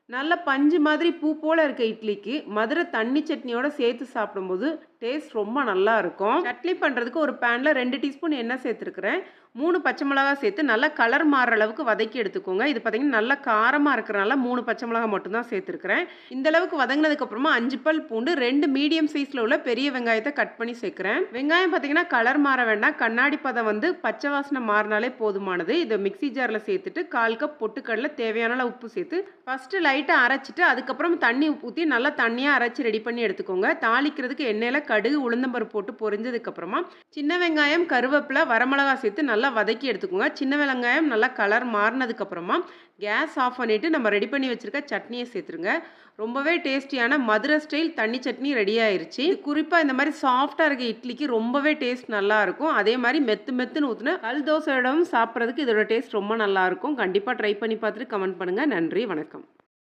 நல்ல பஞ்சு மாதிரி பூ போல இருக்க இட்லிக்கு மதுரை தண்ணி சட்னியோட சேர்த்து சாப்பிடும்போது டேஸ்ட் ரொம்ப நல்லா இருக்கும். சட்னி பண்ணுறதுக்கு ஒரு பேனில் 2 டீஸ்பூன் எண்ணெய் சேர்த்துருக்குறேன். 3 பச்சை மிளகாய் சேர்த்து நல்லா கலர் மாறுற அளவுக்கு வதக்கி எடுத்துக்கோங்க. இது பார்த்தீங்கன்னா நல்லா காரமாக இருக்கிறனால 3 பச்சை மிளகாய் மட்டும்தான் சேர்த்துருக்குறேன். இந்த அளவுக்கு வதங்கினதுக்கப்புறமா 5 பல் பூண்டு, 2 மீடியம் சைஸில் உள்ள பெரிய வெங்காயத்தை கட் பண்ணி சேர்க்குறேன். வெங்காயம் பார்த்தீங்கன்னா கலர் மாற வேண்டாம், கண்ணாடி பதம் வந்து பச்சை வாசனை மாறினாலே போதுமானது. இதை மிக்சி ஜாரில் சேர்த்துட்டு 1/4 கப் பொட்டுக்கடலை, தேவையான அளவு உப்பு சேர்த்து ஃபஸ்ட்டு லைட்டாக அரைச்சிட்டு அதுக்கப்புறம் தண்ணி ஊற்றி நல்லா தண்ணியாக அரைச்சி ரெடி பண்ணி எடுத்துக்கோங்க. தாளிக்கிறதுக்கு எண்ணெயில் கடுகு, உளுந்தம்பருப்பு போட்டு பொரிஞ்சதுக்கப்புறமா சின்ன வெங்காயம், கருவேப்பிலை, வரமிளகாய் சேர்த்து நல்லா வதக்கி எடுத்துக்கோங்க. சின்ன வெங்காயம் நல்லா கலர் மாறினதுக்கப்புறமா கேஸ் ஆஃப் பண்ணிவிட்டு நம்ம ரெடி பண்ணி வச்சுருக்க சட்னியை சேர்த்துருங்க. ரொம்பவே டேஸ்டியான மதுரை ஸ்டைல் தண்ணி சட்னி ரெடி ஆயிருச்சு. குறிப்பாக இந்த மாதிரி சாஃப்டாக இருக்க இட்லிக்கு ரொம்பவே டேஸ்ட் நல்லாயிருக்கும். அதே மாதிரி மெத்து மெத்துன்னு ஊற்றுன கல் தோசையோடவும் சாப்பிட்றதுக்கு இதோட டேஸ்ட் ரொம்ப நல்லாயிருக்கும். கண்டிப்பாக ட்ரை பண்ணி பார்த்துட்டு கமெண்ட் பண்ணுங்கள். நன்றி, வணக்கம்.